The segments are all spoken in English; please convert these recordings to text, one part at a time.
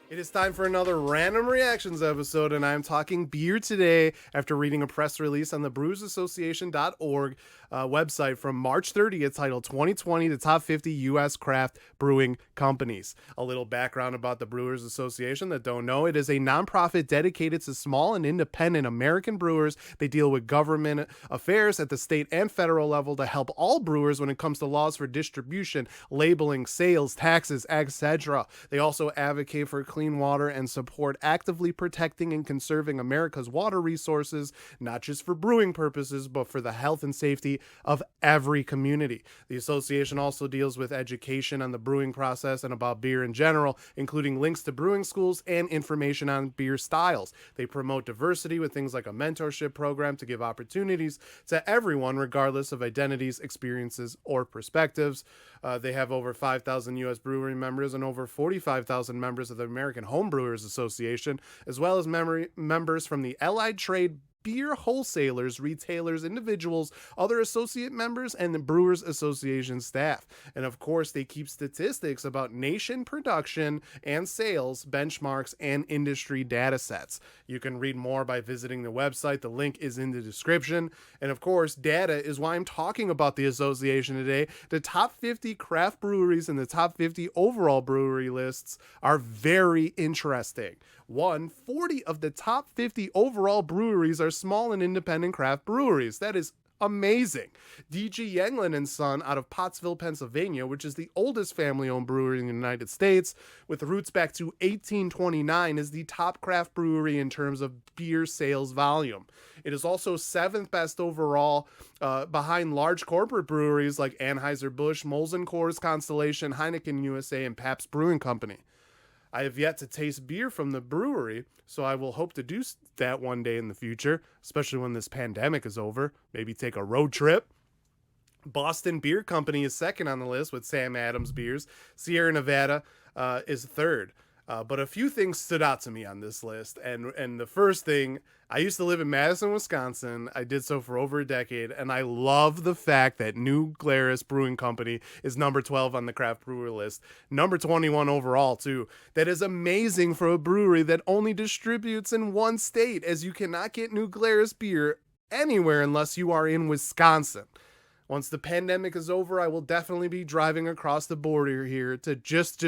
It is time for another Random Reactions episode, and I'm talking beer today after reading a press release on the brewersassociation.org website from March 30th titled 2020 The Top 50 U.S. Craft Brewing Companies. A little background about the Brewers Association that don't know, it is a nonprofit dedicated to small and independent American brewers. They deal with government affairs at the state and federal level to help all brewers when it comes to laws for distribution, labeling, sales, taxes, etc. They also advocate for clean water and support actively protecting and conserving America's water resources, not just for brewing purposes, but for the health and safety of every community. The association also deals with education on the brewing process and about beer in general, including links to brewing schools and information on beer styles. They promote diversity with things like a mentorship program to give opportunities to everyone, regardless of identities, experiences, or perspectives. They have over 5,000 U.S. brewery members and over 45,000 members of the American Home Brewers Association, as well as members from the Allied Trade beer wholesalers, retailers, individuals, other associate members, and the Brewers Association staff. And of course, they keep statistics about nation production and sales, benchmarks, and industry data sets. You can read more by visiting the website. The link is in the description. And of course, data is why I'm talking about the association today. The top 50 craft breweries and the top 50 overall brewery lists are very interesting. 40 of the top 50 overall breweries are small and independent craft breweries. That is amazing. DG Yuengling and Son out of Pottsville, Pennsylvania, which is the oldest family-owned brewery in the United States, with roots back to 1829, is the top craft brewery in terms of beer sales volume. It is also seventh best overall, behind large corporate breweries like Anheuser-Busch, Molson Coors, Constellation, Heineken USA, and Pabst Brewing Company. I have yet to taste beer from the brewery, so I will hope to do that one day in the future, especially when this pandemic is over. Maybe take a road trip. Boston Beer Company is second on the list with Sam Adams beers. Sierra Nevada is third. But a few things stood out to me on this list. And the first thing, I used to live in Madison, Wisconsin. I did so for over a decade. And I love the fact that New Glarus Brewing Company is number 12 on the craft brewer list. Number 21 overall, too. That is amazing for a brewery that only distributes in one state, as you cannot get New Glarus beer anywhere unless you are in Wisconsin. Once the pandemic is over, I will definitely be driving across the border here to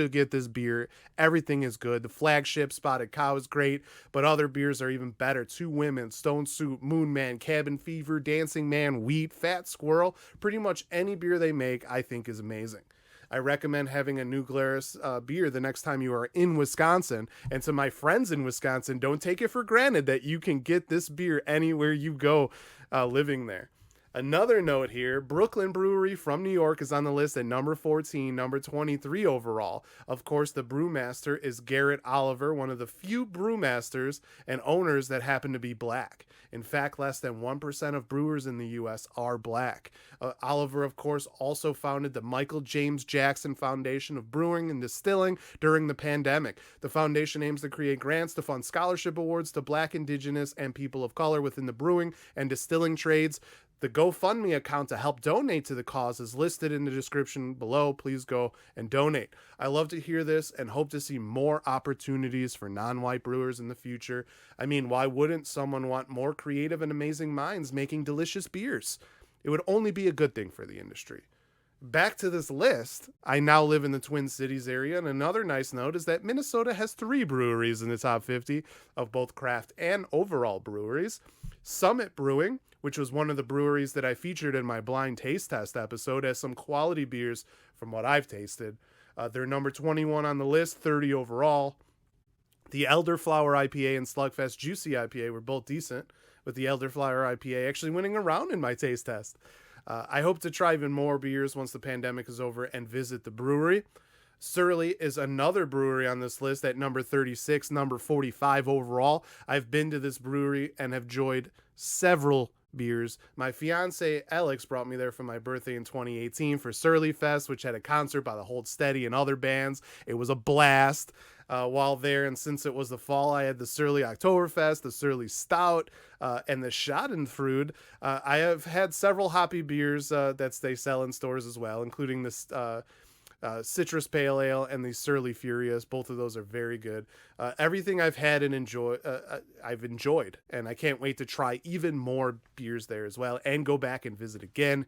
get this beer. Everything is good. The flagship Spotted Cow is great, but other beers are even better. Two Women, Stone Soup, Moon Man, Cabin Fever, Dancing Man, Wheat, Fat Squirrel. Pretty much any beer they make, I think, is amazing. I recommend having a New Glarus beer the next time you are in Wisconsin. And to my friends in Wisconsin, don't take it for granted that you can get this beer anywhere you go living there. Another note here, Brooklyn Brewery from New York is on the list at number 14, number 23 overall. Of course, the brewmaster is Garrett Oliver, one of the few brewmasters and owners that happen to be black. In fact, less than 1% of brewers in the U.S. are black. Oliver, of course, also founded the Michael James Jackson Foundation of Brewing and Distilling during the pandemic. The foundation aims to create grants to fund scholarship awards to black, indigenous, and people of color within the brewing and distilling trades. The GoFundMe account to help donate to the cause is listed in the description below. Please go and donate. I love to hear this and hope to see more opportunities for non-white brewers in the future. I mean, why wouldn't someone want more creative and amazing minds making delicious beers? It would only be a good thing for the industry. Back to this list, I now live in the Twin Cities area, and another nice note is that Minnesota has 3 breweries in the top 50 of both craft and overall breweries. Summit Brewing, which was one of the breweries that I featured in my blind taste test episode, has some quality beers from what I've tasted. They're number 21 on the list, 30 overall. The Elderflower IPA and Slugfest Juicy IPA were both decent, with the Elderflower IPA actually winning a round in my taste test. I hope to try even more beers once the pandemic is over and visit the brewery. Surly is another brewery on this list at number 36, number 45 overall. I've been to this brewery and have enjoyed several beers. My fiance Alex brought me there for my birthday in 2018 for Surly Fest, which had a concert by the Hold Steady and other bands. It was a blast. While there, and since it was the fall, I had the Surly Oktoberfest, the Surly Stout, and the Schadenfreude. I have had several hoppy beers that they sell in stores as well, including this Citrus Pale Ale and the Surly Furious. Both of those are very good. Everything I've had and I've enjoyed, and I can't wait to try even more beers there as well and go back and visit again.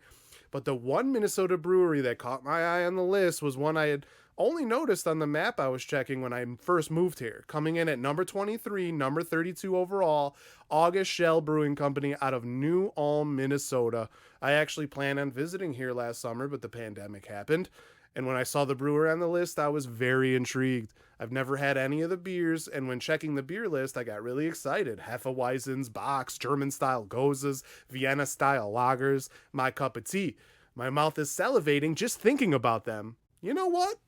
But the one Minnesota brewery that caught my eye on the list was one I had only noticed on the map I was checking when I first moved here. Coming in at number 23, number 32 overall, August Shell Brewing Company out of New Ulm, Minnesota. I actually planned on visiting here last summer, but the pandemic happened. And when I saw the brewer on the list, I was very intrigued. I've never had any of the beers, and when checking the beer list, I got really excited. Hefeweizens, Bocks, German-style Gozes, Vienna-style lagers, my cup of tea. My mouth is salivating just thinking about them. You know what?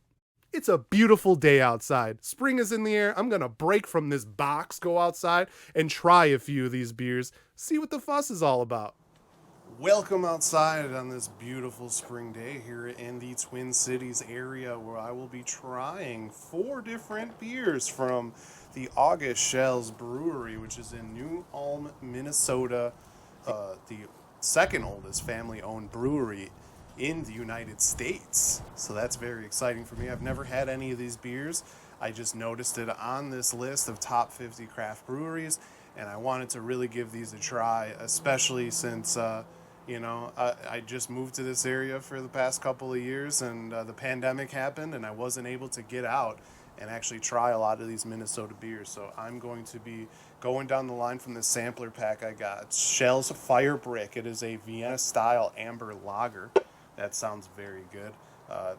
It's a beautiful day outside. Spring is in the air. I'm going to break from this box, go outside, and try a few of these beers. See what the fuss is all about. Welcome outside on this beautiful spring day here in the Twin Cities area, where I will be trying 4 different beers from the August Shells Brewery, which is in New Ulm, Minnesota, the second oldest family-owned brewery in the United States. So that's very exciting for me. I've never had any of these beers. I just noticed it on this list of top 50 craft breweries, and I wanted to really give these a try, especially since I just moved to this area for the past couple of years, and the pandemic happened, and I wasn't able to get out and actually try a lot of these Minnesota beers. So I'm going to be going down the line from the sampler pack I got. Shell's Fire Brick. It is a Vienna-style amber lager. That sounds very good.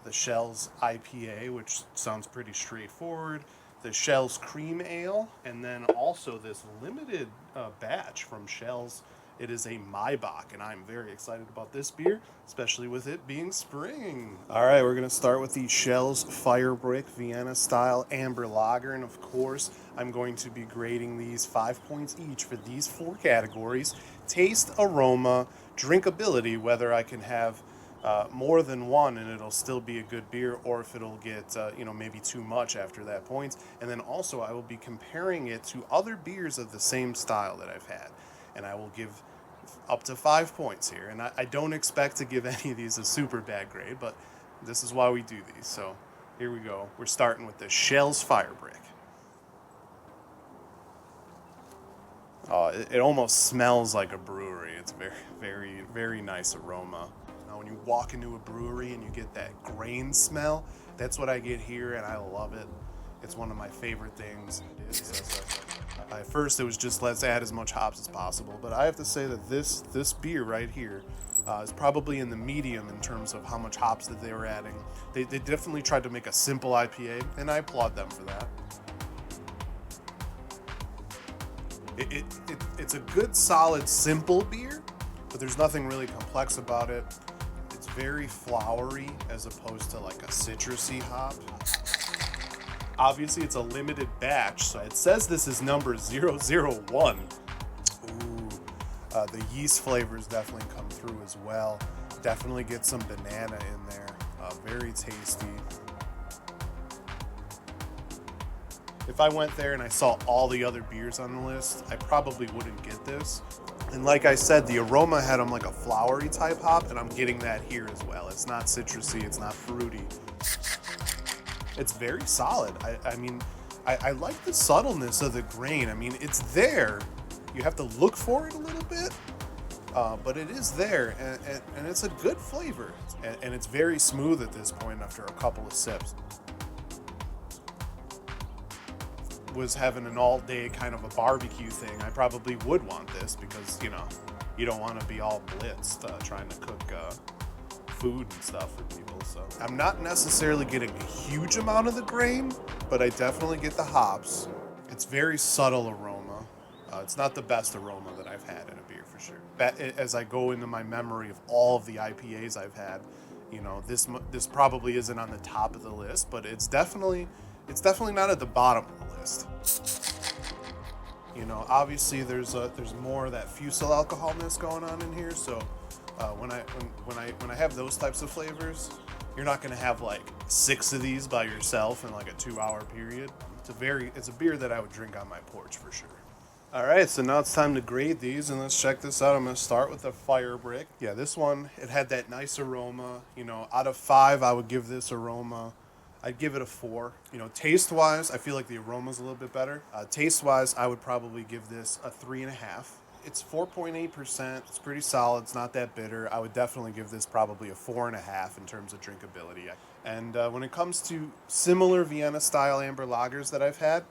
The Shell's IPA, which sounds pretty straightforward. The Shell's Cream Ale, and then also this limited batch from Shell's. It is a Maibach, and I'm very excited about this beer, especially with it being spring. All right, we're going to start with the Shell's Fire Brick Vienna-style amber lager, and of course, I'm going to be grading these 5 points each for these 4 categories: taste, aroma, drinkability, whether I can have more than one and it'll still be a good beer, or if it'll get maybe too much after that point. And then also I will be comparing it to other beers of the same style that I've had, and I will give up to 5 points here. And I don't expect to give any of these a super bad grade, but this is why we do these. So here we go. We're starting with the Shell's Fire Brick. Oh, it almost smells like a brewery. It's very, very, very nice aroma. Now, when you walk into a brewery and you get that grain smell, that's what I get here, and I love it. It's one of my favorite things. At first, it was just let's add as much hops as possible, but I have to say that this beer right here is probably in the medium in terms of how much hops that they were adding. They definitely tried to make a simple IPA, and I applaud them for that. It's a good, solid, simple beer, but there's nothing really complex about it. It's very flowery as opposed to like a citrusy hop. Obviously, it's a limited batch, so it says this is number 001. Ooh, the yeast flavors definitely come through as well. Definitely get some banana in there. Very tasty. If I went there and I saw all the other beers on the list, I probably wouldn't get this. And like I said, the aroma had them like a flowery type hop, and I'm getting that here as well. It's not citrusy, it's not fruity. It's very solid. I like the subtleness of the grain. I mean, it's there. You have to look for it a little bit, but it is there, and it's a good flavor. And it's very smooth at this point after a couple of sips. Was having an all-day kind of a barbecue thing, I probably would want this because, you don't want to be all blitzed trying to cook food and stuff for people. So I'm not necessarily getting a huge amount of the grain, but I definitely get the hops. It's very subtle aroma. It's not the best aroma that I've had in a beer for sure. As I go into my memory of all of the IPAs I've had, this probably isn't on the top of the list, but it's definitely not at the bottom of the list. Obviously there's more of that fusel alcoholness going on in here, so when I have those types of flavors, you're not going to have like 6 of these by yourself in like a 2-hour period. It's a beer that I would drink on my porch for sure. All right, so now it's time to grade these, and let's check this out. I'm going to start with the fire brick. Yeah, this one, it had that nice aroma. Out of 5, I would give this aroma, I'd give it a 4. Taste-wise, I feel like the aroma's a little bit better. Taste-wise, I would probably give this a 3.5. It's 4.8%. It's pretty solid. It's not that bitter. I would definitely give this probably a 4.5 in terms of drinkability. And when it comes to similar Vienna-style amber lagers that I've had,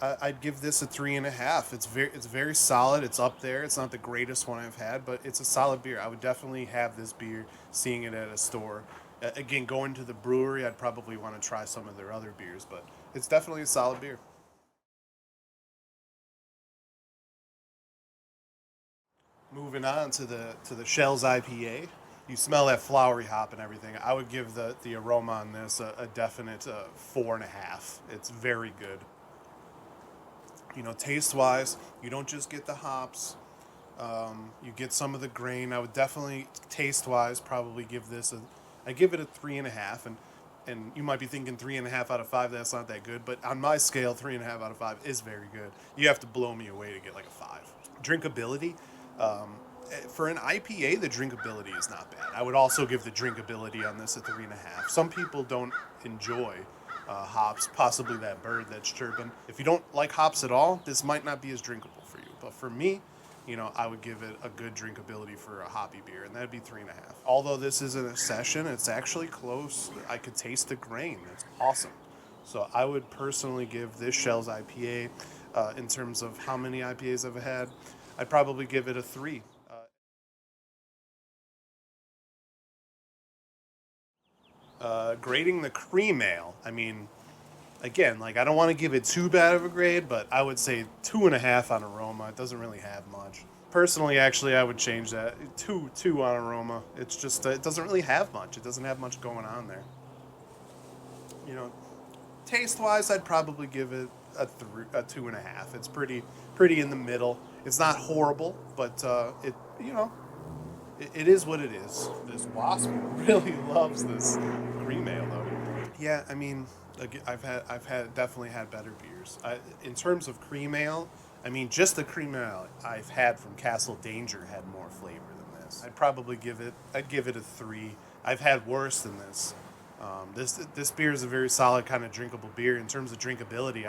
I'd give this a 3.5. It's very solid. It's up there. It's not the greatest one I've had, but it's a solid beer. I would definitely have this beer seeing it at a store. Again, going to the brewery, I'd probably want to try some of their other beers, but it's definitely a solid beer. Moving on to the Shells IPA. You smell that flowery hop and everything. I would give the aroma on this a definite 4.5. It's very good. Taste wise, you don't just get the hops. You get some of the grain. I would definitely, taste wise, probably give this I give it a 3.5. And you might be thinking 3.5 out of 5. That's not that good, but on my scale, 3.5 out of 5 is very good. You have to blow me away to get like a 5. Drinkability. Um, for an IPA, the drinkability is not bad. I would also give the drinkability on this a 3.5. Some people don't enjoy hops, possibly that bird that's chirping. If you don't like hops at all, this might not be as drinkable for you. But for me, I would give it a good drinkability for a hoppy beer, and that'd be 3.5. Although this isn't a session, it's actually close. I could taste the grain. It's awesome. So I would personally give this Shells IPA, in terms of how many IPAs I've had, I'd probably give it a 3. Grading the cream ale, I mean, again, like I don't want to give it too bad of a grade, but I would say 2.5 on aroma. It doesn't really have much. Personally, actually, I would change that. Two on aroma. It's just it doesn't really have much. It doesn't have much going on there. You know, taste wise, I'd probably give it a 2.5. It's pretty in the middle. It's not horrible, but it is what it is. This wasp really loves this cream ale, though. Yeah, I mean, I've definitely had better beers. In terms of cream ale, I mean, just the cream ale I've had from Castle Danger had more flavor than this. I'd give it a 3. I've had worse than this. This beer is a very solid kind of drinkable beer. In terms of drinkability,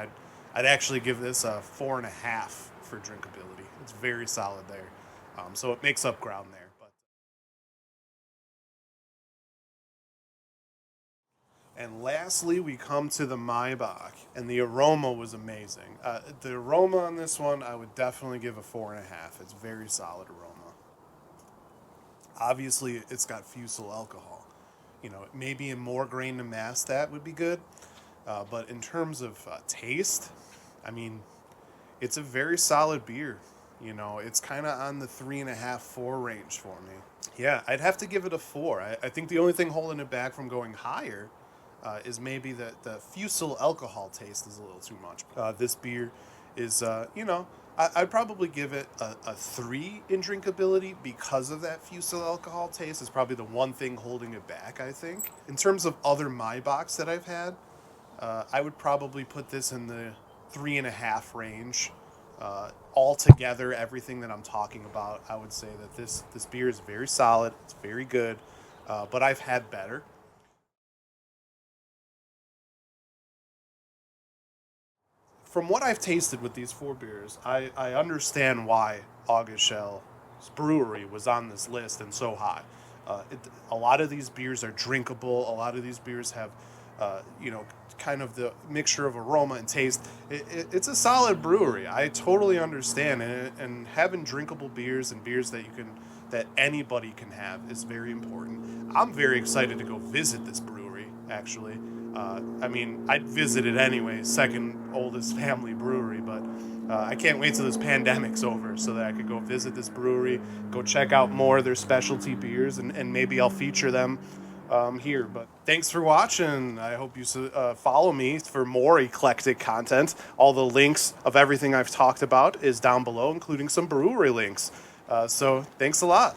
I'd actually give this a 4.5 for drinkability. It's very solid there. So it makes up ground there. But And lastly, we come to the Maibach, and the aroma was amazing. The aroma on this one, I would definitely give a 4.5. It's very solid aroma. Obviously, it's got fusel alcohol. Maybe in more grain to mass that would be good. But in terms of taste, I mean, it's a very solid beer. It's kind of on the 3.5, 4 range for me. Yeah, I'd have to give it a 4. I think the only thing holding it back from going higher is maybe the fusel alcohol taste is a little too much. This beer is, I'd probably give it a 3 in drinkability because of that fusel alcohol taste. Is probably the one thing holding it back, I think. In terms of other Maibachs that I've had, I would probably put this in the 3.5 range. Altogether, everything that I'm talking about, I would say that this beer is very solid. It's very good, but I've had better. From what I've tasted with these 4 beers, I understand why August Shell's brewery was on this list and so high. A lot of these beers are drinkable. A lot of these beers have, kind of the mixture of aroma and taste. It's a solid brewery. I totally understand, and having drinkable beers and beers that anybody can have is very important. I'm very excited to go visit this brewery. Actually, I mean, I'd visit it anyway. Second oldest family brewery, but I can't wait till this pandemic's over so that I could go visit this brewery, go check out more of their specialty beers, and maybe I'll feature them here. But thanks for watching. I hope you follow me for more eclectic content. All the links of everything I've talked about is down below, including some brewery links. So thanks a lot.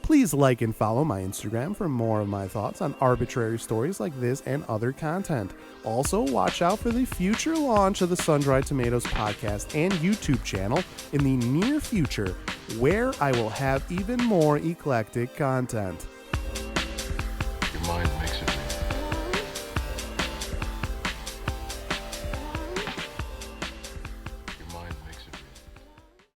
Please like and follow my Instagram for more of my thoughts on arbitrary stories like this and other content. Also, watch out for the future launch of the Sun-Dried Tomatoes podcast and YouTube channel in the near future, where I will have even more eclectic content. Your mind makes it real.